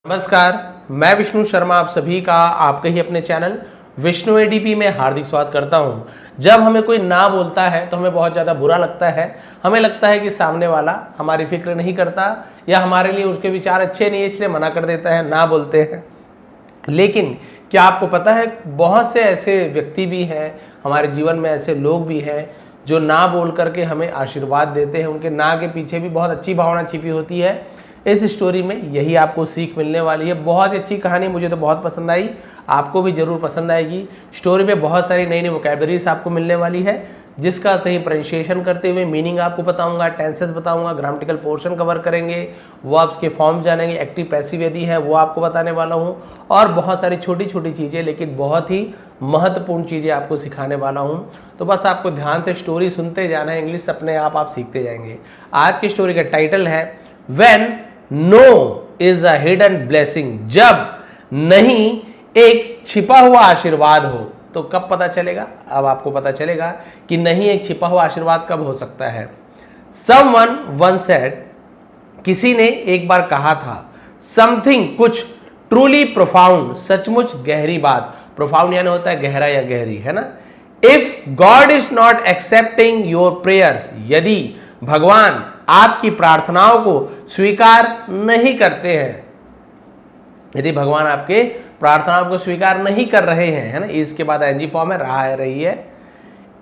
नमस्कार, मैं विष्णु शर्मा आप सभी का आपके ही अपने चैनल विष्णु एडीपी में हार्दिक स्वागत करता हूं। जब हमें कोई ना बोलता है तो हमें बहुत ज़्यादा बुरा लगता है। हमें लगता है कि सामने वाला हमारी फिक्र नहीं करता या हमारे लिए उसके विचार अच्छे नहीं है, इसलिए मना कर देता है, ना बोलते हैं। लेकिन क्या आपको पता है, बहुत से ऐसे व्यक्ति भी हैं हमारे जीवन में, ऐसे लोग भी हैं जो ना बोल करके हमें आशीर्वाद देते हैं। उनके ना के पीछे भी बहुत अच्छी भावना छिपी होती है। इस स्टोरी में यही आपको सीख मिलने वाली है। बहुत अच्छी कहानी, मुझे तो बहुत पसंद आई, आपको भी जरूर पसंद आएगी। स्टोरी में बहुत सारी नई नई वोकैबुलरीज आपको मिलने वाली है, जिसका सही प्रोनाउंसिएशन करते हुए मीनिंग आपको बताऊंगा, टेंसेस बताऊंगा, ग्रामेटिकल पोर्शन कवर करेंगे, वर्ब्स के फॉर्म जानेंगे, एक्टिव पैसिव यदि है वो आपको बताने वाला हूं, और बहुत सारी छोटी छोटी चीज़ें लेकिन बहुत ही महत्वपूर्ण चीज़ें आपको सिखाने वाला हूं। तो बस आपको ध्यान से स्टोरी सुनते जाना है, इंग्लिश अपने आप सीखते जाएंगे। आज की स्टोरी का टाइटल है when no is a hidden blessing. जब नहीं एक छिपा हुआ आशीर्वाद हो। तो कब पता चलेगा? अब आपको पता चलेगा कि नहीं एक छिपा हुआ आशीर्वाद कब हो सकता है। Someone once said, किसी ने एक बार कहा था, समथिंग कुछ, ट्रूली प्रोफाउंड, सचमुच गहरी बात। प्रोफाउंड यानी होता है गहरा या गहरी, है ना। If God is not accepting your prayers, यदि भगवान आपकी प्रार्थनाओं को स्वीकार नहीं करते हैं, यदि भगवान आपके प्रार्थनाओं को स्वीकार नहीं कर रहे हैं, है ना, इसके बाद एनजी फॉर्म है, रहा है, रही है।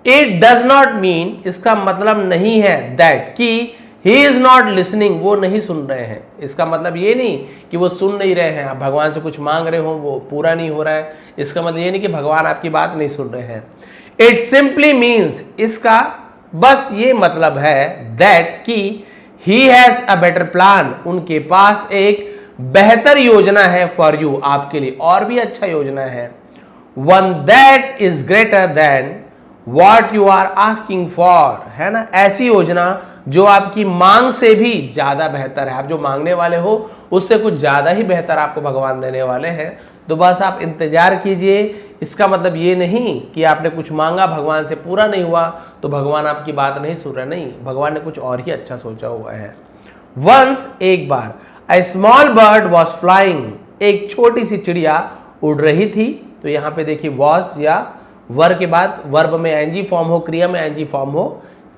इट डज नॉट मीन, इसका मतलब नहीं है, दैट कि ही इज नॉट लिसनिंग, वो नहीं सुन रहे हैं। इसका मतलब ये नहीं कि वो सुन नहीं रहे हैं। आप भगवान से कुछ मांग रहे हो, वो पूरा नहीं हो रहा है, इसका मतलब ये नहीं कि भगवान आपकी बात नहीं सुन रहे हैं। इट सिंपली मीन्स, इसका बस ये मतलब है, दैट कि he has a better plan, उनके पास एक बेहतर योजना है, फॉर यू, आपके लिए और भी अच्छा योजना है। One that is greater than what you are asking for, है ना, ऐसी योजना जो आपकी मांग से भी ज्यादा बेहतर है। आप जो मांगने वाले हो उससे कुछ ज्यादा ही बेहतर आपको भगवान देने वाले हैं। तो बस आप इंतजार कीजिए। इसका मतलब ये नहीं कि आपने कुछ मांगा, भगवान से पूरा नहीं हुआ तो भगवान आपकी बात नहीं सुन रहे, नहीं, भगवान ने कुछ और ही अच्छा सोचा हुआ है। वंस, एक बार, A small bird was flying, एक छोटी सी चिड़िया उड़ रही थी। तो यहाँ पे देखिए was या वर के बाद वर्ब में एनजी फॉर्म हो, क्रिया में एनजी फॉर्म हो,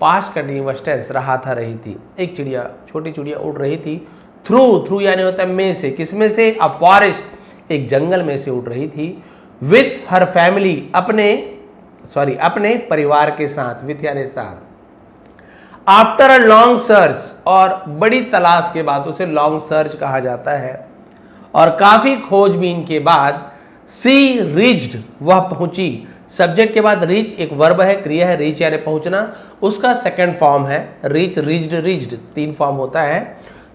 पास्ट कंटिन्यूअस टेंस, रहा था, रही थी। एक चिड़िया, छोटी चिड़िया उड़ रही थी। थ्रू यानी होता है में से, किसमें से? अ फॉरेस्ट, एक जंगल में से उड़ रही थी। विथ हर फैमिली, अपने परिवार के साथ, विथ यानी साथ। आफ्टर अ लॉन्ग सर्च, और बड़ी तलाश के बाद, उसे लॉन्ग सर्च कहा जाता है, और काफी खोजबीन के बाद, सी रीच्ड, वह पहुंची। सब्जेक्ट के बाद रीच एक वर्ब है, क्रिया है, रीच यानी पहुंचना, उसका सेकंड फॉर्म है रीच, रीच्ड, रीच्ड, 3 फॉर्म होता है।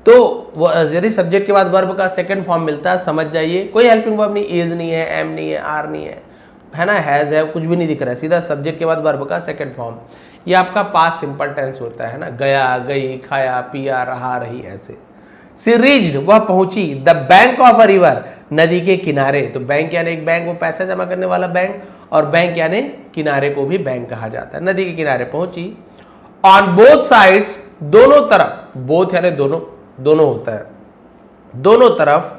तो यदि सब्जेक्ट के बाद वर्ब का सेकंड फॉर्म मिलता है, समझ जाइए कोई हेल्पिंग वर्ब नहीं, इज नहीं है, एम नहीं है, आर नहीं है ना, हैज है, कुछ भी नहीं दिख रहा है, सीधा सब्जेक्ट के बाद वर्ब का सेकंड फॉर्म। ये आपका पास्ट सिंपल टेंस होता है ना, गया, गई, खाया, पिया, रहा, रही, ऐसे। सी रीच्ड, वह पहुंची। The bank of a river, नदी के किनारे। तो बैंक यानी एक बैंक, वो पैसा जमा करने वाला बैंक, और बैंक यानी किनारे को भी बैंक कहा जाता है। नदी के किनारे पहुंची। ऑन बोथ साइड्स, दोनों तरफ, बोथ यानी दोनों, दोनों होता है, दोनों तरफ,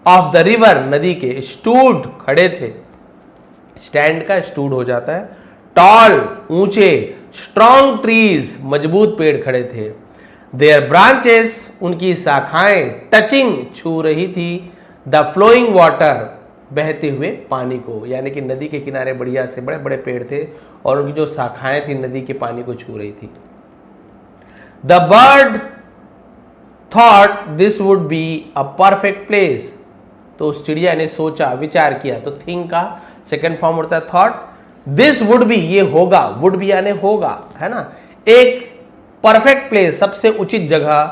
ऑफ द रिवर, नदी के, स्टूड, खड़े थे, स्टैंड का स्टूड हो जाता है, टॉल, ऊंचे, स्ट्रॉन्ग ट्रीज, मजबूत पेड़ खड़े थे। देयर ब्रांचेस, उनकी शाखाएं, टचिंग, छू रही थी, द फ्लोइंग वाटर, बहते हुए पानी को, यानी कि नदी के किनारे बढ़िया से बड़े बड़े पेड़ थे और उनकी जो शाखाएं थी नदी के पानी को छू रही थी। The bird thought this would be a perfect place, तो उस चिड़िया ने सोचा, विचार किया, तो थिंक का सेकेंड फॉर्म होता है थॉट। दिस वुड बी, ये होगा, वुड बी यानी होगा, है ना, एक परफेक्ट प्लेस, सबसे उचित जगह,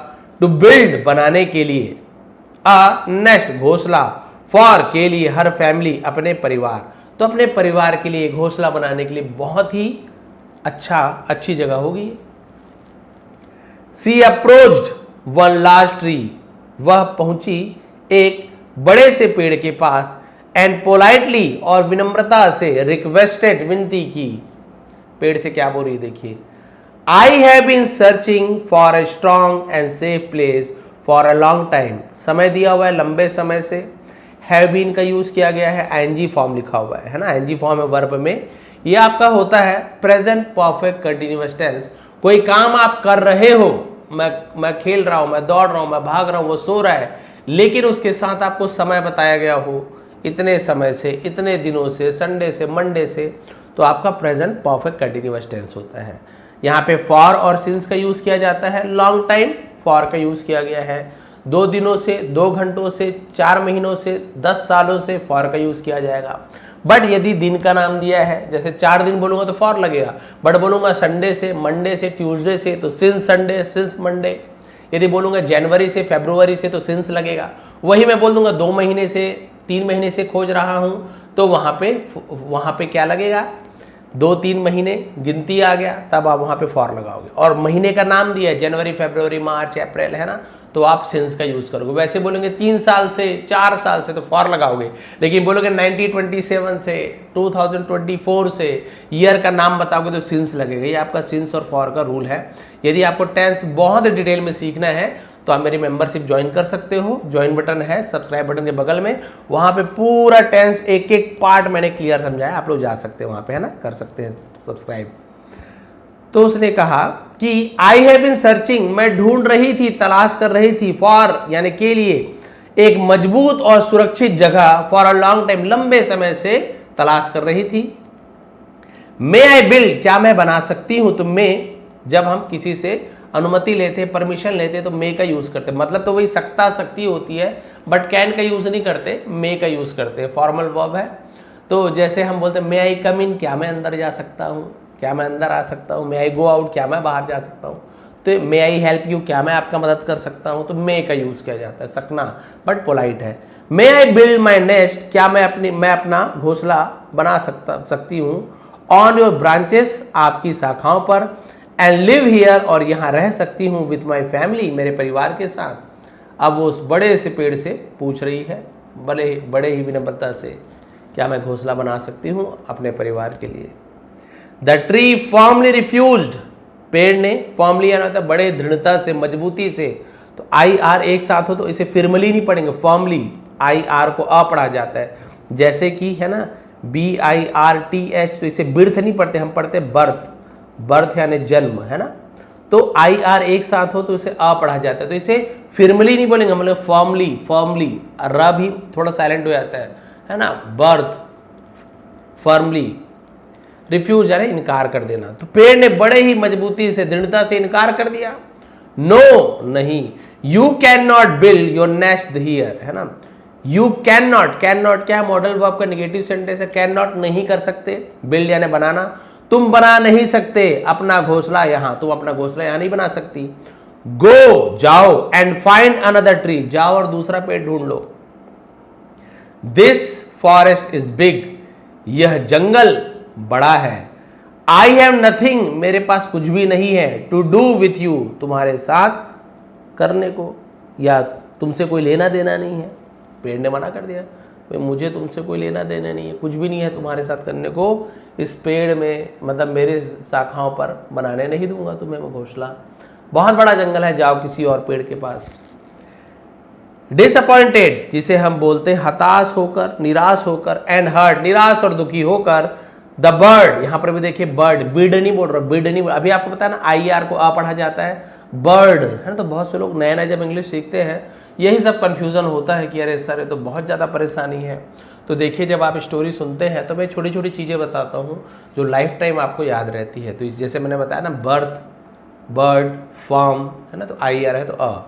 टू बिल्ड, बनाने के लिए, अ नेस्ट, घोंसला, फॉर, के लिए, हर फैमिली, अपने परिवार। तो अपने परिवार के लिए घोंसला बनाने के लिए बहुत ही अच्छी जगह होगी। सी अप्रोच्ड वन लार्ज ट्री, वह पहुंची एक बड़े से पेड़ के पास, एंड पोलाइटली, और विनम्रता से, रिक्वेस्टेड, विनती की। पेड़ से क्या बोल रही है देखिए, I have been searching for a strong and safe place for a long time, समय दिया हुआ है लंबे समय से। हैव बीन का यूज किया गया है, आईएनजी फॉर्म लिखा हुआ है ना, आईएनजी फॉर्म है वर्ब में। ये आपका होता है प्रेजेंट परफेक्ट कंटिन्यूअस टेंस। कोई काम आप कर रहे हो, मैं खेल रहा हूं, मैं दौड़ रहा हूं, मैं भाग रहा हूं, वो सो रहा है, लेकिन उसके साथ आपको समय बताया गया हो, इतने समय से, इतने दिनों से, संडे से, मंडे से, तो आपका प्रेजेंट परफेक्ट कंटिन्यूअस टेंस होता है। यहाँ पे फॉर और सिंस का यूज किया जाता है। लॉन्ग टाइम फॉर का यूज किया गया है। 2 दिनों से, 2 घंटों से, 4 महीनों से, 10 सालों से फॉर का यूज किया जाएगा। बट यदि दिन का नाम दिया है, जैसे 4 दिन बोलूंगा तो फॉर लगेगा, बट बोलूंगा संडे से, मंडे से, ट्यूसडे से, तो सिंस संडे, सिंस मंडे। यदि बोलूंगा जनवरी से, फरवरी से, तो सिंस लगेगा। वही मैं बोल दूंगा 2 महीने से, 3 महीने से खोज रहा हूं, तो वहां पे क्या लगेगा, 2-3 महीने गिनती आ गया, तब आप वहां पे फॉर लगाओगे। और महीने का नाम दिया है जनवरी, फरवरी, मार्च, अप्रैल, है ना, तो आप सिंस का यूज करोगे। वैसे बोलेंगे 3 साल से, 4 साल से, तो फॉर लगाओगे। लेकिन बोलोगे 1927 से, 2024 से, ईयर का नाम बताओगे तो सिंस लगेगा। ये आपका सिंस और फॉर का रूल है। यदि आपको टेंस बहुत डिटेल में सीखना है तो आप मेरी मेंबरशिप ज्वाइन कर सकते हो। ज्वाइन बटन है सब्सक्राइब बटन के बगल में, वहां पे पूरा टेंस एक एक पार्ट मैंने क्लियर समझाया, आप लोग जा सकते हैं वहां पे, है ना, कर सकते हैं सब्सक्राइब। तो उसने कहा कि आई हैव बीन सर्चिंग, मैं ढूंढ रही थी, तलाश कर रही थी, फॉर यानी के लिए, एक मजबूत और सुरक्षित जगह, फॉर अ लॉन्ग टाइम, लंबे समय से तलाश कर रही थी। मे आई बिल्ड, क्या मैं बना सकती हूं, तो मे, जब हम किसी से अनुमति लेते, परमिशन लेते, तो मे का यूज करते, मतलब तो वही सकता, सकती होती है, बट कैन का यूज नहीं करते, मे का यूज करते, फॉर्मल वर्ब है। तो जैसे हम बोलते हैं मे आई कम इन, क्या मैं अंदर जा सकता हूँ, क्या मैं अंदर आ सकता हूँ। मे आई गो आउट, क्या मैं बाहर जा सकता हूँ। तो मे आई हेल्प यू, क्या मैं आपका मदद कर सकता हूँ, तो मे का यूज किया जाता है, सकना, बट पोलाइट है। मे आई बिल्ड माई नेस्ट, क्या मैं अपना घोंसला बना सकती हूँ, ऑन योर ब्रांचेस, आपकी शाखाओं पर, एंड लिव हियर, और यहाँ रह सकती हूँ, विथ माई फैमिली, मेरे परिवार के साथ। अब वो उस बड़े से पेड़ से पूछ रही है, बड़े ही विनम्रता से, क्या मैं घोंसला बना सकती हूँ अपने परिवार के लिए। द ट्री फॉर्मली रिफ्यूज्ड, पेड़ ने, फॉर्मली यानी होता है बड़े दृढ़ता से, मजबूती से, तो आई आर एक साथ हो तो इसे फिर्मली नहीं पढ़ेंगे, फॉर्मली, आई आर को अ पढ़ा जाता है। जैसे कि है ना BIRTH, तो इसे बिर्थ नहीं पढ़ते, हम पढ़ते बर्थ, बर्थ यानी जन्म, है ना। तो आई आर एक साथ हो तो इसे अ पढ़ा जाता है, तो इसे फिर्मली नहीं बोलेंगे, मतलब फॉर्मली, फॉर्मली, र भी थोड़ा साइलेंट हो जाता है ना, बर्थ, फर्मली, रिफ्यूज यानी इनकार कर देना। तो पेड़ ने बड़े ही मजबूती से, दृढ़ता से इनकार कर दिया। नो, नहीं, you can not build your nest here, है ना। यू कैन नॉट, क्या मॉडल वर्ब का नेगेटिव सेंटेंस है, कैन नॉट नहीं कर सकते, बिल्ड यानी बनाना, तुम बना नहीं सकते अपना घोंसला यहां, तुम अपना घोंसला यहां नहीं बना सकती। गो, जाओ, एंड फाइंड अनदर ट्री, जाओ और दूसरा पेड़ ढूंढ लो। दिस फॉरेस्ट इज बिग, यह जंगल बड़ा है। आई हैव नथिंग, मेरे पास कुछ भी नहीं है, टू डू विथ यू, तुम्हारे साथ करने को, या तुमसे कोई लेना देना नहीं है। पेड़ ने मना कर दिया, मुझे तुमसे कोई लेना देना नहीं है, कुछ भी नहीं है तुम्हारे साथ करने को, इस पेड़ में, मतलब मेरे शाखाओं पर बनाने नहीं दूंगा तुम्हें मैं घोंसला, बहुत बड़ा जंगल है, जाओ किसी और पेड़ के पास। डिसअपॉइंटेड, जिसे हम बोलते हैं हताश होकर, निराश होकर, एंड हर्ट, निराश और दुखी होकर। द बर्ड, यहां पर भी देखिए बर्ड, बिड नहीं बोल रहा, बिड नहीं बोल, अभी आपको पता है ना आई आर को आ पढ़ा जाता है, बर्ड, है ना। तो बहुत से लोग नए नए जब इंग्लिश सीखते हैं यही सब कंफ्यूजन होता है कि अरे सर ये तो बहुत ज़्यादा परेशानी है। तो देखिए जब आप स्टोरी सुनते हैं तो मैं छोटी छोटी चीज़ें बताता हूँ जो लाइफ टाइम आपको याद रहती है। तो जैसे मैंने बताया ना, बर्थ, बर्ड, फॉर्म, है ना, तो आई आ रहा है तो अ।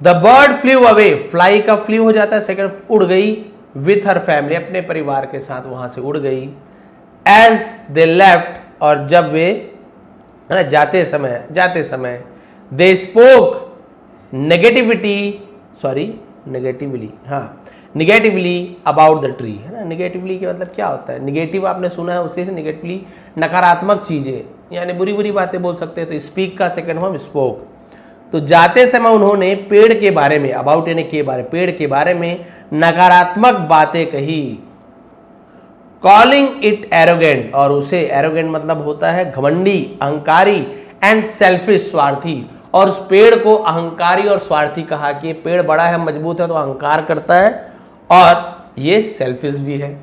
The bird flew away, fly का फ्लू हो जाता है सेकंड, उड़ गई, विथ हर फैमिली, अपने परिवार के साथ वहां से उड़ गई। एज दे लेफ्ट, और जब वे, है ना, जाते समय, they spoke negatively about the tree, है ना। नेगेटिवली के मतलब क्या होता है, नेगेटिव आपने सुना है, उससे नेगेटिवली नकारात्मक चीजें, यानी बुरी बुरी बातें बोल सकते हैं। तो स्पीक का सेकंड फॉर्म स्पोक। तो जाते समय उन्होंने पेड़ के बारे में, अबाउट यानी के बारे, पेड़ के बारे में नकारात्मक बातें कही। कॉलिंग इट एरोगेंट, और उसे, एरोगेंट मतलब होता है घमंडी, अहंकारी, एंड सेल्फिश, स्वार्थी, और उस पेड़ को अहंकारी और स्वार्थी कहा कि ये पेड़ बड़ा है, मजबूत है, तो अहंकार करता है और ये सेल्फिश भी है,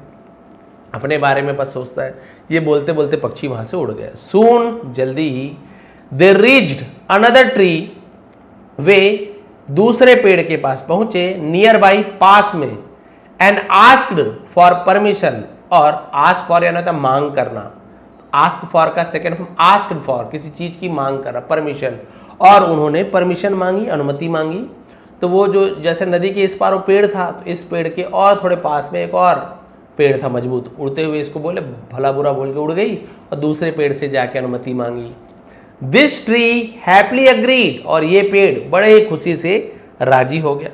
अपने बारे में बस सोचता है। ये बोलते बोलते पक्षी वहां से उड़ गए। सून, जल्दी ही, दे रीच्ड अनदर ट्री, वे दूसरे पेड़ के पास पहुंचे, नियर बाई, पास में, एंड आस्क्ड फॉर परमिशन, और आस्क फॉर यानी था मांग करना, आस्क फॉर का सेकेंड फॉर्म आस्क्ड फॉर, किसी चीज की मांग करना, परमिशन, और उन्होंने परमिशन मांगी, अनुमति मांगी। तो वो जो जैसे नदी के इस पार वो पेड़ था, तो इस पेड़ के और थोड़े पास में एक और पेड़ था मजबूत, उड़ते हुए इसको बोले, भला बुरा बोल के उड़ गई और दूसरे पेड़ से जाके अनुमति मांगी। दिस ट्री हैप्पीली अग्रीड, और ये पेड़ बड़े ही खुशी से राजी हो गया।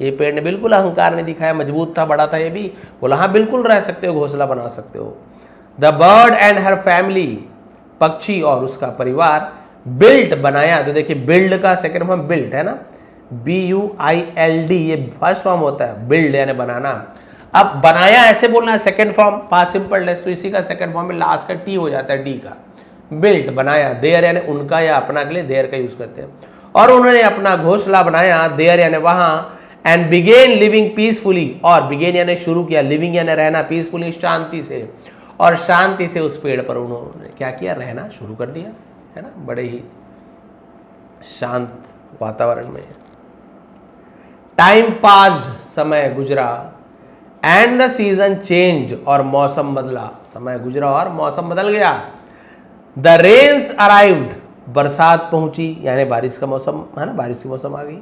ये पेड़ ने बिल्कुल अहंकार नहीं दिखाया, मजबूत था, बड़ा था, ये भी बोला हाँ बिल्कुल रह सकते हो, घोंसला बना सकते हो। The bird and her family, पक्षी और उसका परिवार, बिल्ट, बनाया। तो देखिए बिल्ड का सेकेंड फॉर्म बिल्ट है ना, BUILD, ये फर्स्ट फॉर्म होता है, बिल्ड यानी बनाना। अब बनाया ऐसे बोलना है, second form past simple tense, तो इसी का सेकेंड फॉर्म में लास्ट का टी हो जाता है, डी का, बिल्ट, बनाया। देयर यानी उनका या अपना के लिए देयर का यूज करते हैं। और उन्होंने अपना घोंसला बनाया, देयर यानी वहां, एंड बिगेन लिविंग पीसफुली, और बिगेन यानी शुरू किया, लिविंग यानी रहना, पीसफुली शांति से, और शांति से उस पेड़ पर उन्होंने क्या किया, रहना शुरू कर दिया, है ना, बड़े ही शांत वातावरण में। टाइम पास्ड, समय गुजरा, एंड द सीजन चेंज्ड, और मौसम बदला, समय गुजरा और मौसम बदल गया। द रेन्स अराइव्ड, बरसात पहुंची, यानी बारिश का मौसम है ना, बारिश की मौसम आ गई।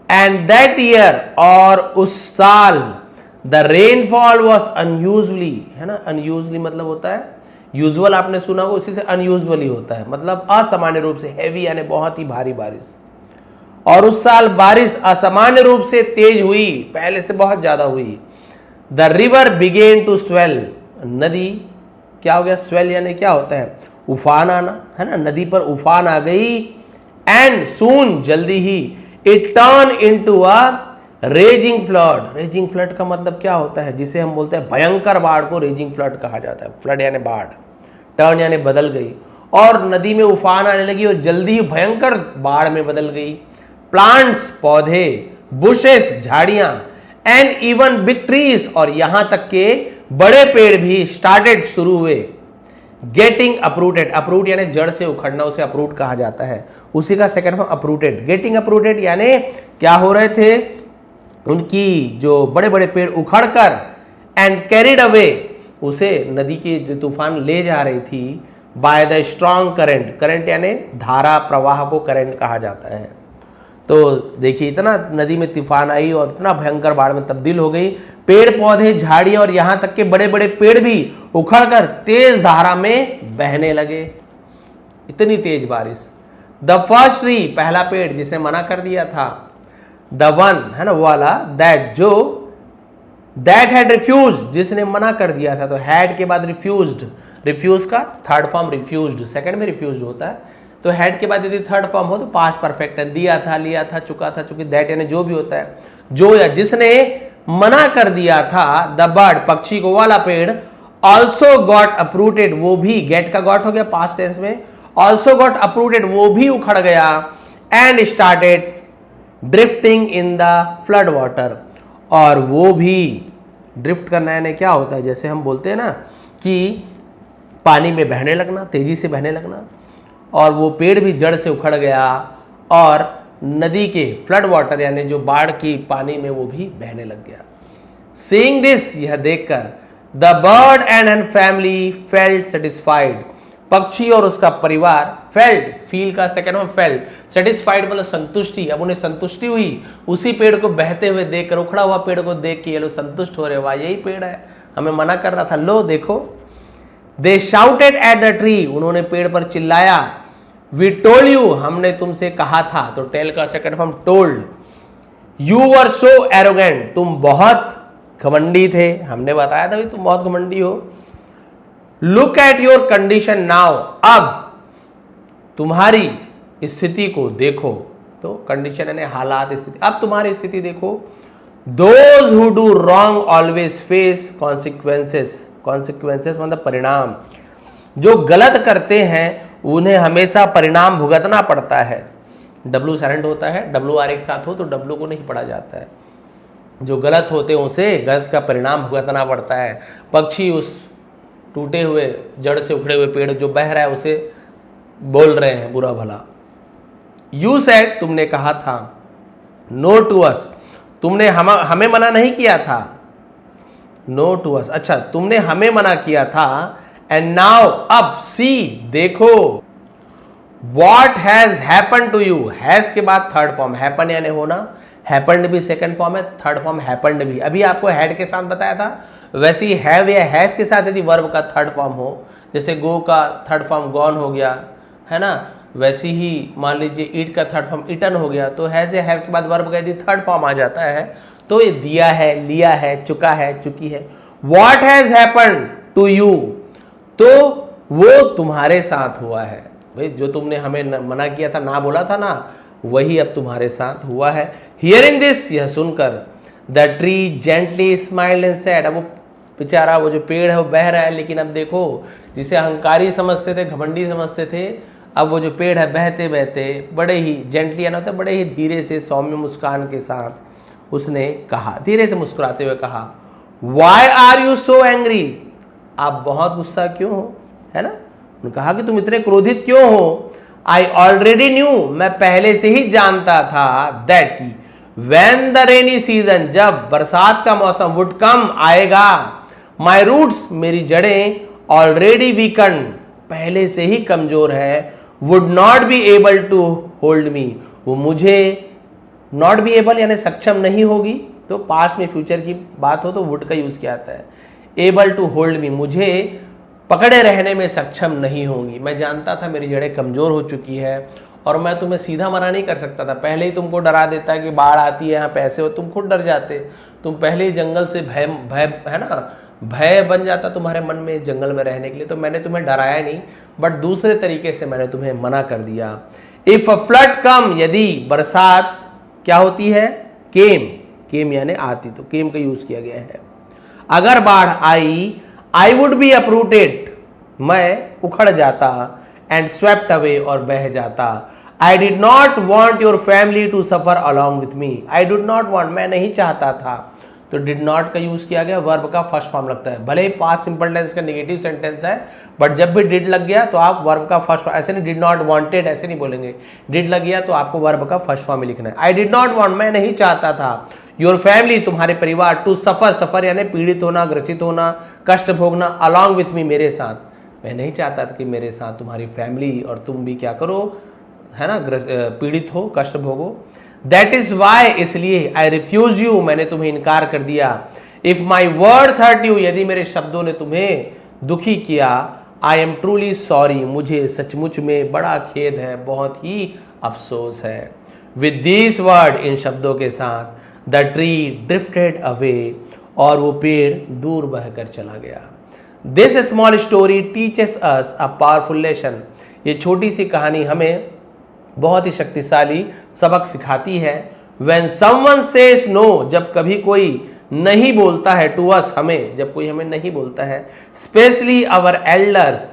एंड दैट ईयर, और उस साल, द रेनफॉल वॉज अनयूजली, है ना, अनयूजली मतलब होता है यूजुअल, आपने सुना हो, उसी से अनयूजुअली होता है, मतलब असामान्य रूप से, हैवी यानी बहुत ही भारी बारिश। और उस साल बारिश असामान्य रूप से तेज हुई, पहले से बहुत ज्यादा हुई। The river began to swell, नदी क्या हो गया, स्वेल यानी क्या होता है, उफान आना, है ना, नदी पर उफान आ गई। एंड सून, जल्दी ही, it turn into a raging flood, raging flood का मतलब क्या होता है, जिसे हम बोलते हैं भयंकर बाढ़ को रेजिंग फ्लड कहा जाता है। फ्लड यानी बाढ़, टर्न यानी बदल गई, और नदी में उफान आने लगी और जल्दी ही भयंकर बाढ़ में बदल गई। प्लांट्स, पौधे, बुशेस, झाड़ियां, एंड इवन बिग ट्रीज, और यहां तक के बड़े पेड़ भी, स्टार्टेड, शुरू हुए, गेटिंग अप्रूटेड, अप्रूट यानी जड़ से उखड़ना, उसे अप्रूट कहा जाता है, उसी का second form uprooted. Getting uprooted यानी क्या हो रहे थे, उनकी जो बड़े बड़े पेड़ उखड़कर, एंड कैरिड अवे, उसे नदी की जो तूफान ले जा रही थी, by the strong current, current यानी धारा, प्रवाह को करंट कहा जाता है। तो देखिए इतना नदी में तूफान आई और इतना भयंकर बाढ़ में तब्दील हो गई, पेड़ पौधे, झाड़ियां और यहां तक के बड़े बड़े पेड़ भी उखड़कर तेज धारा में बहने लगे, इतनी तेज बारिश। द फर्स्ट ट्री, पहला पेड़ जिसे मना कर दिया था, द वन, है ना वो वाला, दैट, जो, दैट हैड रिफ्यूज, जिसने मना कर दिया था, तो हैड के बाद रिफ्यूज्ड, रिफ्यूज का थर्ड फॉर्म रिफ्यूज्ड, सेकंड में रिफ्यूज्ड होता है, तो हैड के बाद यदि थर्ड फॉर्म हो तो पास्ट परफेक्ट है, दिया था, लिया था, चुका था, चुकी, दैट यानी जो भी होता है, जो या जिसने मना कर दिया था, द बर्ड, पक्षी को, वाला पेड़, ऑल्सो गॉट अप्रूटेड, वो भी, गेट का गॉट हो गया पास्ट टेंस में, ऑल्सो गॉट अप्रूटेड, वो भी उखड़ गया, and started drifting in the flood water, और वो भी, ड्रिफ्ट करना यानी क्या होता है, जैसे हम बोलते हैं ना कि पानी में बहने लगना, तेजी से बहने लगना, और वो पेड़ भी जड़ से उखड़ गया और नदी के फ्लड वाटर यानी जो बाढ़ की पानी में वो भी बहने लग गया। सीइंग दिस, यह देखकर, the bird and and family felt satisfied, पक्षी और उसका परिवार, फेल्ट, फील का सेकंड में फेल्ट, सेटिस्फाइड मतलब संतुष्टि, अब उन्हें संतुष्टि हुई उसी पेड़ को बहते हुए देखकर, उखड़ा हुआ पेड़ को देख के ये लोग संतुष्ट हो रहे, वाह यही पेड़ है, हमें मना कर रहा था, लो देखो। दे शाउटेड एट द ट्री, उन्होंने पेड़ पर चिल्लाया, वी टोल्ड यू, हमने तुमसे कहा था, तो टेल का second form told, you were so arrogant, तुम बहुत घमंडी थे, हमने बताया था भाई तुम बहुत घमंडी हो। Look at your condition now, अब तुम्हारी स्थिति को देखो, तो कंडीशन यानी हालात, स्थिति, अब तुम्हारी स्थिति देखो। Those who do wrong always face consequences, consequences मतलब परिणाम, जो गलत करते हैं उन्हें हमेशा परिणाम भुगतना पड़ता है। डब्लू साइलेंट होता है, डब्लू आर एक साथ हो तो डब्लू को नहीं पढ़ा जाता है। जो गलत होते हैं उसे गलत का परिणाम भुगतना पड़ता है। पक्षी उस टूटे हुए जड़ से उखड़े हुए पेड़ जो बह रहा है उसे बोल रहे हैं बुरा भला। यू सेड, तुमने कहा था, नो टू अस, तुमने हमें मना नहीं किया था, नो टू अस, अच्छा तुमने हमें मना किया था, एंड नाउ, अब, सी, देखो, what has happen to you, has के बाद थर्ड फॉर्म, हैपन यानी होना, हैपन्ड भी सेकंड फॉर्म है, थर्ड फॉर्म हैपन्ड भी। अभी आपको हैड के साथ बताया था, वैसे ही हैव या हैज के साथ यदि वर्ब का थर्ड फॉर्म हो, जैसे गो का थर्ड फॉर्म गॉन हो गया है ना, वैसे ही मान लीजिए ईट का थर्ड फॉर्म इटन हो गया, तो हैज या हैव के बाद वर्ब का यदि थर्ड फॉर्म आ जाता है तो ये दिया है, लिया है, चुका है, चुकी है। What has happened to you, तो वो तुम्हारे साथ हुआ है। भाई जो तुमने हमें मना किया था, ना बोला था ना, वही अब तुम्हारे साथ हुआ है। हियरिंग दिस, यह सुनकर, the tree gently smiled and said, अब वो बेचारा वो जो पेड़ है वो बह रहा है, लेकिन अब देखो जिसे अहंकारी समझते थे, घमंडी समझते थे, अब वो जो पेड़ है बहते बहते बड़े ही जेंटली यानी होता है बड़े ही धीरे से सौम्य मुस्कान के साथ उसने कहा, धीरे से मुस्कुराते हुए कहा, why are you so angry, आप बहुत गुस्सा क्यों हो, है ना। उन्होंने कहा कि तुम इतने क्रोधित क्यों हो। आई ऑलरेडी न्यू, मैं पहले से ही जानता था, दैट की व्हेन द रेनी सीजन, जब बरसात का मौसम, वुड कम, आएगा, माई रूट्स, मेरी जड़ें, ऑलरेडी वीकन, पहले से ही कमजोर है, would not be able to hold me, वो मुझे, नॉट बी एबल यानी सक्षम नहीं होगी, तो पास्ट में फ्यूचर की बात हो तो वुड का यूज किया जाता है। एबल टू होल्ड मी, मुझे पकड़े रहने में सक्षम नहीं होंगी। मैं जानता था मेरी जड़ें कमजोर हो चुकी है और मैं तुम्हें सीधा मना नहीं कर सकता था, पहले ही तुमको डरा देता कि बाढ़ आती है, यहाँ पैसे हो, तुम खुद डर जाते, तुम पहले ही जंगल से भय भय है ना, भय बन जाता तुम्हारे मन में इस जंगल में रहने के लिए, तो मैंने तुम्हें डराया नहीं, बट दूसरे तरीके से मैंने तुम्हें मना कर दिया। इफ अ फ्लड कम, यदि बरसात क्या होती है, केम, केम यानी आती, तो केम का यूज किया गया है। अगर बाढ़ आई, आई वुड बी अपरूटेड, मैं उखड़ जाता, एंड स्वेप्ट अवे, और बह जाता। I did not want your family to suffer along with me, I did not want, मैं नहीं चाहता था, तो डिड नॉट का यूज किया गया, वर्ब का फर्स्ट फॉर्म लगता है, भले ही पास्ट सिंपल टेंस का नेगेटिव सेंटेंस है, बट जब भी डिड लग गया तो आप वर्ब का फर्स्ट, ऐसे नहीं डिड नॉट वांटेड ऐसे नहीं बोलेंगे, डिड लग गया तो आपको वर्ब का फर्स्ट फॉर्म ही लिखना है। आई डिड नॉट वांट, मैं नहीं चाहता था, योर फैमिली, तुम्हारे परिवार, टू सफर, सफर यानी पीड़ित होना, ग्रसित होना, कष्ट भोगना, अलॉन्ग विथ मी, मेरे साथ, मैं नहीं चाहता था कि मेरे साथ तुम्हारी फैमिली और तुम भी क्या करो, है ना, पीड़ित हो, कष्ट भोगो। दैट इज वाई, इसलिए, आई रिफ्यूज यू, मैंने तुम्हें इनकार कर दिया। If my words hurt you, यदि मेरे शब्दों ने तुम्हें दुखी किया, आई एम ट्रूली सॉरी, मुझे सचमुच में बड़ा खेद है, बहुत ही अफसोस है। विद दिस वर्ड, इन शब्दों के साथ, द ट्री ड्रिफ्टेड अवे, और वो पेड़ दूर बहकर चला गया। This small story teaches us a powerful lesson, ये छोटी सी कहानी हमें बहुत ही शक्तिशाली सबक सिखाती है। When someone says no, जब कभी कोई नहीं बोलता है, to us, हमें, जब कोई हमें नहीं बोलता है, स्पेशली अवर एल्डर्स,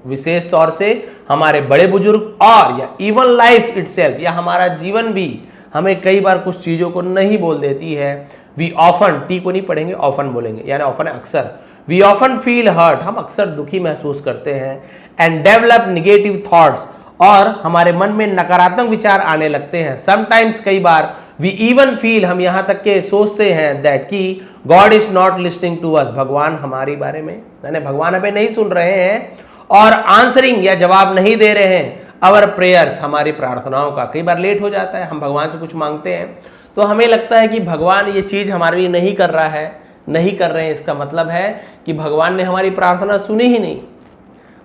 विशेष तौर से हमारे बड़े बुजुर्ग, और या इवन लाइफ इटसेल्फ, या हमारा जीवन भी हमें कई बार कुछ चीजों को नहीं बोल देती है। वी ऑफन, टी को नहीं पढ़ेंगे, ऑफन बोलेंगे, यानी ऑफन अक्सर, वी ऑफन फील हर्ट, हम अक्सर दुखी महसूस करते हैं, एंड डेवलप निगेटिव थॉट्स, और हमारे मन में नकारात्मक विचार आने लगते हैं। समटाइम्स, कई बार, वी इवन फील, हम यहां तक के सोचते हैं, दैट की God is not listening to us, भगवान हमारे बारे में, यानी भगवान हमें नहीं सुन रहे हैं, और आंसरिंग या जवाब नहीं दे रहे हैं, अवर प्रेयर्स, हमारी प्रार्थनाओं का। कई बार लेट हो जाता है, हम भगवान से कुछ मांगते हैं तो हमें लगता है कि भगवान ये चीज हमारे लिए नहीं कर रहा है, नहीं कर रहे हैं, इसका मतलब है कि भगवान ने हमारी प्रार्थना सुनी ही नहीं।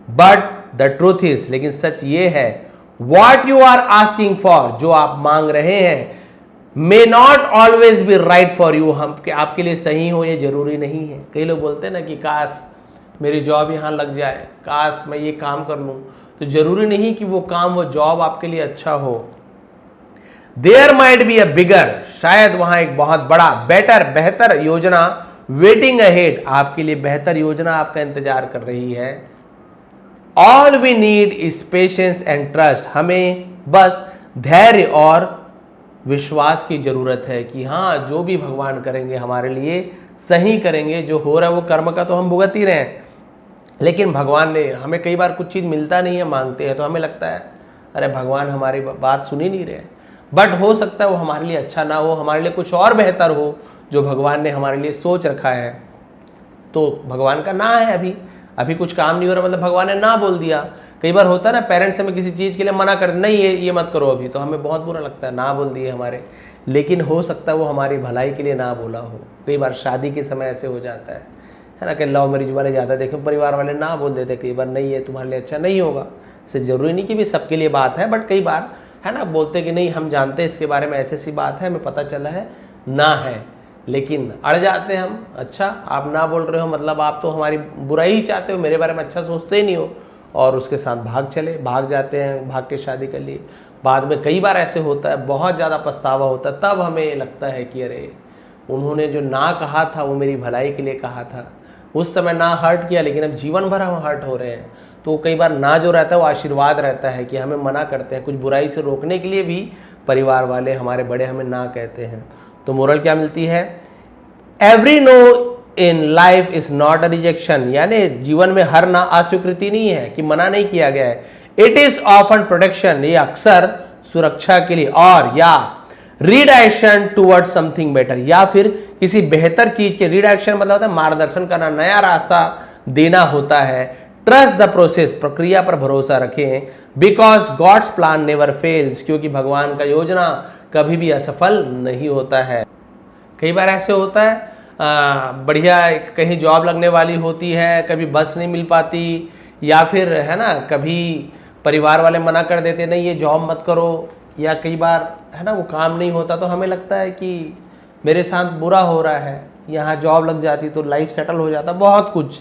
बट द ट्रूथ इज, लेकिन सच ये है, what you are asking for, जो आप मांग रहे हैं, may not always be right for you, हम आपके लिए सही हो ये जरूरी नहीं है। कई लोग बोलते हैं ना कि काश मेरी जॉब यहां लग जाए, काश मैं ये काम कर लूं, तो जरूरी नहीं कि वो काम, वो जॉब आपके लिए अच्छा हो। देयर माइट बी अ बिगर, शायद वहां एक बहुत बड़ा, बेटर, बेहतर योजना, वेटिंग अहेड, आपके लिए बेहतर योजना आपका इंतजार कर रही है। All we need is patience and trust, हमें बस धैर्य और विश्वास की जरूरत है कि हाँ, जो भी भगवान करेंगे हमारे लिए सही करेंगे। जो हो रहा है वो कर्म का तो हम भुगत ही रहे हैं, लेकिन भगवान ने हमें कई बार कुछ चीज़ मिलता नहीं है, मांगते हैं तो हमें लगता है अरे भगवान हमारी बात सुन ही नहीं रहे। बट हो सकता है वो हमारे लिए अच्छा ना हो, हमारे लिए कुछ और बेहतर हो जो भगवान ने हमारे लिए सोच रखा है। तो भगवान का ना है, अभी कुछ काम नहीं हो रहा, मतलब भगवान ने ना बोल दिया। कई बार होता है ना, पेरेंट्स हमें किसी चीज़ के लिए मना कर, नहीं ये मत करो अभी, तो हमें बहुत बुरा लगता है, ना बोल दिए हमारे। लेकिन हो सकता है वो हमारी भलाई के लिए ना बोला हो। कई बार शादी के समय ऐसे हो जाता है ना, कि लव मैरिज वाले ज़्यादा देखें, परिवार वाले ना बोल देते कई बार, नहीं है तुम्हारे लिए अच्छा नहीं होगा। इससे ज़रूरी नहीं कि भी सबके लिए बात है, बट कई बार है ना बोलते कि नहीं हम जानते हैं इसके बारे में, ऐसी सी बात है, हमें पता चला है ना है, लेकिन अड़ जाते हैं हम। अच्छा आप ना बोल रहे हो मतलब आप तो हमारी बुराई ही चाहते हो, मेरे बारे में अच्छा सोचते ही नहीं हो, और उसके साथ भाग जाते हैं, भाग के शादी कर लिए। बाद में कई बार ऐसे होता है, बहुत ज़्यादा पछतावा होता है, तब हमें लगता है कि अरे उन्होंने जो ना कहा था वो मेरी भलाई के लिए कहा था। उस समय ना हर्ट किया, लेकिन अब जीवन भर हम हर्ट हो रहे हैं। तो कई बार ना जो रहता है वो आशीर्वाद रहता है कि हमें मना करते हैं, कुछ बुराई से रोकने के लिए भी परिवार वाले हमारे बड़े हमें ना कहते हैं। तो मोरल क्या मिलती है? Every no in life is not a rejection, यानी जीवन में हर ना अस्वीकृति नहीं है कि मना नहीं किया गया है। इट इज ऑफन प्रोटेक्शन, ये अक्सर सुरक्षा के लिए, और या रीडायरेक्शन टुवर्ड्स समथिंग बेटर, या फिर किसी बेहतर चीज के, रीडायरेक्शन मतलब होता है मार्गदर्शन करना, नया रास्ता देना होता है। ट्रस्ट द प्रोसेस, प्रक्रिया पर भरोसा रखें। Because God's plan never fails, क्योंकि भगवान का योजना कभी भी असफल नहीं होता है। कई बार ऐसे होता है बढ़िया कहीं जॉब लगने वाली होती है, कभी बस नहीं मिल पाती, या फिर है ना कभी परिवार वाले मना कर देते नहीं ये जॉब मत करो, या कई बार है ना वो काम नहीं होता, तो हमें लगता है कि मेरे साथ बुरा हो रहा है, यहाँ जॉब लग जाती तो लाइफ सेटल हो जाता, बहुत कुछ।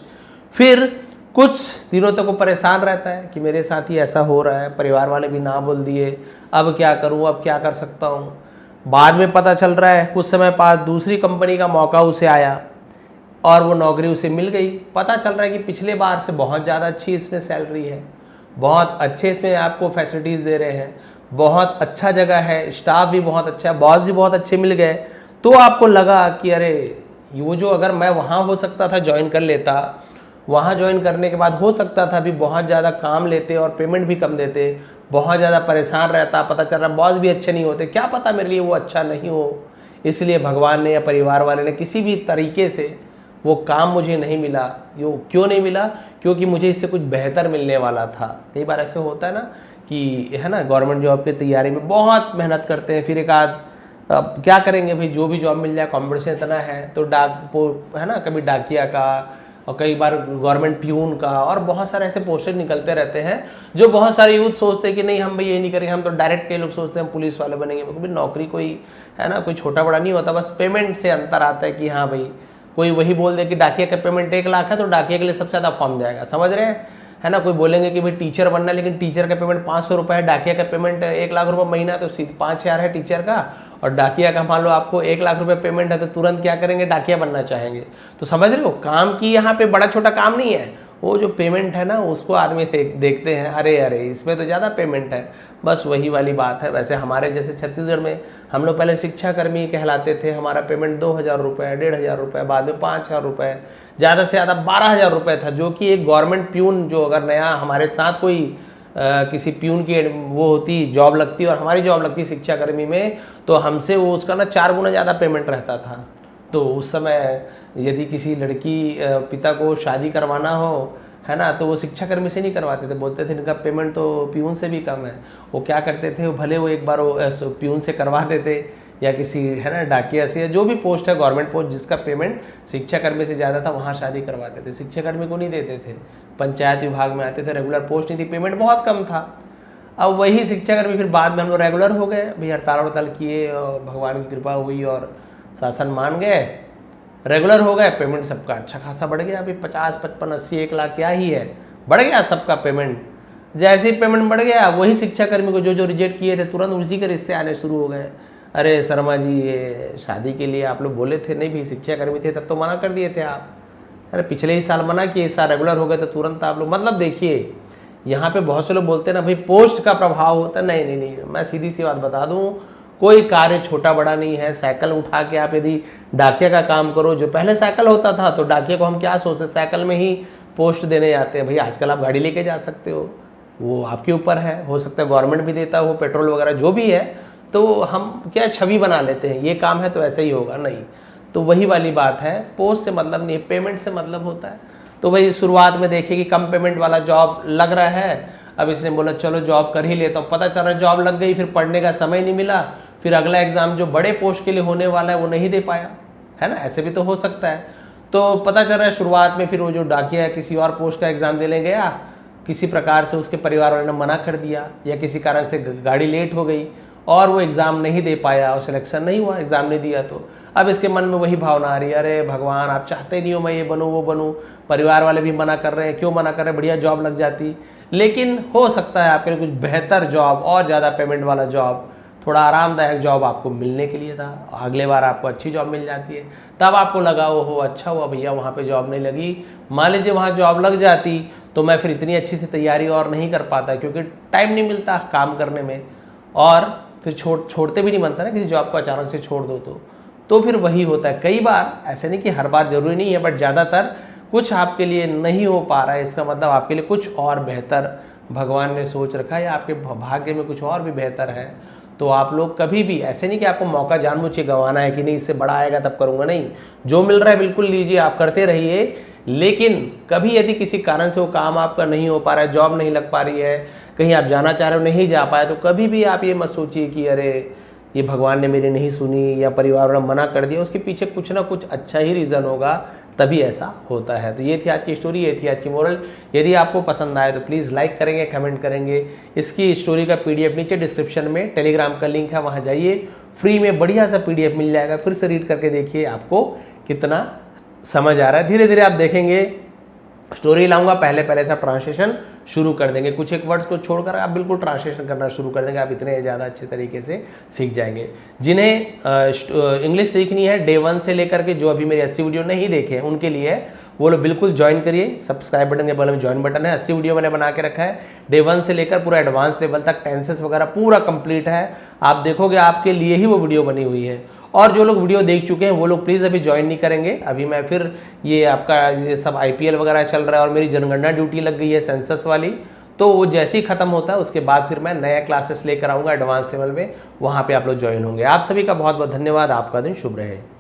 फिर कुछ दिनों तक वो परेशान रहता है कि मेरे साथ ही ऐसा हो रहा है, परिवार वाले भी ना बोल दिए, अब क्या करूँ, अब क्या कर सकता हूँ। बाद में पता चल रहा है कुछ समय बाद दूसरी कंपनी का मौका उसे आया और वो नौकरी उसे मिल गई। पता चल रहा है कि पिछले बार से बहुत ज़्यादा अच्छी इसमें सैलरी है, बहुत अच्छे इसमें आपको फैसिलिटीज़ दे रहे हैं, बहुत अच्छा जगह है, स्टाफ भी बहुत अच्छा है, बॉस भी बहुत अच्छे मिल गए। तो आपको लगा कि अरे वो जो अगर मैं वहाँ हो सकता था ज्वाइन कर लेता, वहाँ ज्वाइन करने के बाद हो सकता था अभी बहुत ज़्यादा काम लेते और पेमेंट भी कम देते, बहुत ज़्यादा परेशान रहता, पता चल रहा बॉस भी अच्छे नहीं होते, क्या पता मेरे लिए वो अच्छा नहीं हो। इसलिए भगवान ने या परिवार वाले ने किसी भी तरीके से वो काम मुझे नहीं मिला। यो क्यों नहीं मिला? क्योंकि मुझे इससे कुछ बेहतर मिलने वाला था। कई बार ऐसे होता है ना कि है ना गवर्नमेंट जॉब की तैयारी में बहुत मेहनत करते हैं, फिर एक आध अब क्या करेंगे भाई, जो भी जॉब मिल जाए, कंपटीशन इतना है, तो है ना कभी डाकिया का और कई बार गवर्नमेंट प्यून का, और बहुत सारे ऐसे पोस्टर निकलते रहते हैं जो बहुत सारे यूथ सोचते हैं कि नहीं हम भाई ये नहीं करेंगे, हम तो डायरेक्ट, कई लोग सोचते हैं हम पुलिस वाले बनेंगे। क्योंकि नौकरी कोई है ना कोई छोटा बड़ा नहीं होता, बस पेमेंट से अंतर आता है कि हाँ भाई कोई वही बोल दे कि डाकिया का पेमेंट 1 लाख है तो डाकिया के लिए सबसे ज़्यादा फॉर्म जाएगा, समझ रहे हैं, है ना। कोई बोलेंगे कि भाई टीचर बनना है, लेकिन टीचर का पेमेंट 500 रुपये है, डाकिया का पेमेंट 1 लाख रुपये महीना, तो सीधे 5,000 है टीचर का, और डाकिया का मान लो आपको 1 लाख रुपये पेमेंट है, तो तुरंत क्या करेंगे, डाकिया बनना चाहेंगे। तो समझ रहे हो, काम की यहाँ पे बड़ा छोटा काम नहीं है, वो जो पेमेंट है ना उसको आदमी देखते हैं, अरे अरे इसमें तो ज़्यादा पेमेंट है, बस वही वाली बात है। वैसे हमारे जैसे छत्तीसगढ़ में हम लोग पहले शिक्षाकर्मी कहलाते थे, हमारा पेमेंट 2,000 रुपये, 1,500 रुपये, बाद में 5,000 रुपये, ज़्यादा से ज़्यादा 12,000 रुपये था, जो कि एक गवर्नमेंट प्यून जो अगर नया हमारे साथ कोई किसी प्यून की वो होती जॉब लगती और हमारी जॉब लगती शिक्षाकर्मी में, तो हमसे वो उसका ना 4 गुना ज़्यादा पेमेंट रहता था। तो उस समय यदि किसी लड़की पिता को शादी करवाना हो, है ना, तो वो शिक्षाकर्मी से नहीं करवाते थे, बोलते थे इनका पेमेंट तो प्यून से भी कम है। वो क्या करते थे, भले वो एक बार वो प्यून से करवा देते, या किसी है ना डाकिया से, या जो भी पोस्ट है गवर्नमेंट पोस्ट जिसका पेमेंट शिक्षाकर्मी से ज़्यादा था, वहाँ शादी करवाते थे। शिक्षाकर्मी को नहीं देते थे, पंचायत विभाग में आते थे, रेगुलर पोस्ट नहीं थी, पेमेंट बहुत कम था। अब वही शिक्षाकर्मी फिर बाद में हम लोग रेगुलर हो गए, भाई हड़ताल वड़ताल किए और भगवान की कृपा हुई और शासन मान गए, रेगुलर हो गए, पेमेंट सबका अच्छा खासा बढ़ गया। अभी 50, 55, 80, 1 लाख क्या ही है, बढ़ गया सबका पेमेंट। जैसे ही पेमेंट बढ़ गया, वही शिक्षाकर्मी को जो रिजेक्ट किए थे तुरंत उसी के रिश्ते आने शुरू हो गए। अरे शर्मा जी ये शादी के लिए आप लोग बोले थे, नहीं भी शिक्षाकर्मी थे तब तो मना कर दिए थे आप, अरे पिछले ही साल मना किए, इस साल रेगुलर हो गए तो तुरंत आप लोग, मतलब देखिए यहाँ पे बहुत से लोग बोलते हैं ना भाई पोस्ट का प्रभाव होता है, नहीं नहीं नहीं, मैं सीधी सी बात बता दूं, कोई कार्य छोटा बड़ा नहीं है। साइकिल उठा के आप यदि डाकिया का काम करो, जो पहले साइकिल होता था तो डाकिया को हम क्या सोचते, साइकिल में ही पोस्ट देने जाते हैं। भाई आजकल आप गाड़ी लेके जा सकते हो, वो आपके ऊपर है, हो सकता है गवर्नमेंट भी देता हो पेट्रोल वगैरह जो भी है, तो हम क्या छवि बना लेते हैं, ये काम है तो ऐसे ही होगा, नहीं। तो वही वाली बात है, पोस्ट से मतलब नहीं, पेमेंट से मतलब होता है। तो भाई शुरुआत में देखिए कि कम पेमेंट वाला जॉब लग रहा है, अब इसने बोला चलो जॉब कर ही लेता हूँ, पता चल रहा है जॉब लग गई, फिर पढ़ने का समय नहीं मिला, फिर अगला एग्जाम जो बड़े पोस्ट के लिए होने वाला है वो नहीं दे पाया, है ना, ऐसे भी तो हो सकता है। तो पता चल रहा है शुरुआत में फिर वो जो डाकिया है किसी और पोस्ट का एग्जाम देने गया, किसी प्रकार से उसके परिवार वालों ने मना कर दिया या किसी कारण से गाड़ी लेट हो गई और वो एग्ज़ाम नहीं दे पाया और सिलेक्शन नहीं हुआ, एग्ज़ाम नहीं दिया, तो अब इसके मन में वही भावना आ रही है, अरे भगवान आप चाहते नहीं हो मैं ये बनूँ वो बनूँ, परिवार वाले भी मना कर रहे हैं, क्यों मना कर रहे हैं, बढ़िया जॉब लग जाती। लेकिन हो सकता है आपके लिए कुछ बेहतर जॉब और ज़्यादा पेमेंट वाला जॉब, थोड़ा आरामदायक जॉब आपको मिलने के लिए था, अगले बार आपको अच्छी जॉब मिल जाती है, तब आपको लगा हो अच्छा हुआ भैया वहाँ पे जॉब नहीं लगी। मान लीजिए वहाँ जॉब लग जाती तो मैं फिर इतनी अच्छी सी तैयारी और नहीं कर पाता, क्योंकि टाइम नहीं मिलता काम करने में, और फिर छोड़ते भी नहीं बनता ना, किसी जॉब को अचानक से छोड़ दो तो फिर वही होता है। कई बार, ऐसे नहीं कि हर बार जरूरी नहीं है, बट ज़्यादातर कुछ आपके लिए नहीं हो पा रहा है, इसका मतलब आपके लिए कुछ और बेहतर भगवान ने सोच रखा है या आपके भाग्य में कुछ और भी बेहतर है। तो आप लोग कभी भी ऐसे नहीं कि आपको मौका जानबूझ के गंवाना है कि नहीं इससे बड़ा आएगा तब करूंगा, नहीं, जो मिल रहा है बिल्कुल लीजिए, आप करते रहिए। लेकिन कभी यदि किसी कारण से वो काम आपका नहीं हो पा रहा है, जॉब नहीं लग पा रही है, कहीं आप जाना चाह रहे हो नहीं जा पाए, तो कभी भी आप ये मत सोचिए कि अरे ये भगवान ने मेरी नहीं सुनी या परिवार वालों ने मना कर दिया, उसके पीछे कुछ ना कुछ अच्छा ही रीज़न होगा, तभी ऐसा होता है। तो ये थी आज की स्टोरी, ये थी आज की मोरल। यदि आपको पसंद आए तो प्लीज़ लाइक करेंगे, कमेंट करेंगे। इसकी स्टोरी का PDF नीचे डिस्क्रिप्शन में टेलीग्राम का लिंक है, वहाँ जाइए, फ्री में बढ़िया सा PDF मिल जाएगा, फिर से रीड करके देखिए आपको कितना समझ आ रहा है। धीरे धीरे आप देखेंगे स्टोरी लाऊंगा, पहले पहले से ट्रांसलेशन शुरू कर देंगे, कुछ एक वर्ड्स को छोड़कर आप बिल्कुल ट्रांसलेशन करना शुरू कर देंगे, आप इतने ज़्यादा अच्छे तरीके से सीख जाएंगे। जिन्हें इंग्लिश सीखनी है डे 1 से लेकर के, जो अभी मेरे 80 वीडियो नहीं देखे उनके लिए, वो लोग बिल्कुल ज्वाइन करिए, सब्सक्राइब बटन के बगल में ज्वाइन बटन है, 80 वीडियो मैंने बना के रखा है, डे 1 से लेकर पूरा एडवांस लेवल तक, टेंसेस वगैरह पूरा कंप्लीट है। आप देखोगे आपके लिए ही वो वीडियो बनी हुई है। और जो लोग वीडियो देख चुके हैं वो लोग प्लीज़ अभी ज्वाइन नहीं करेंगे, अभी मैं फिर ये आपका ये सब IPL वगैरह चल रहा है और मेरी जनगणना ड्यूटी लग गई है सेंसस वाली, तो वो जैसे ही खत्म होता है उसके बाद फिर मैं नया क्लासेस लेकर आऊँगा एडवांस लेवल में, वहाँ पे आप लोग ज्वाइन होंगे। आप सभी का बहुत बहुत धन्यवाद, आपका दिन शुभ रहे।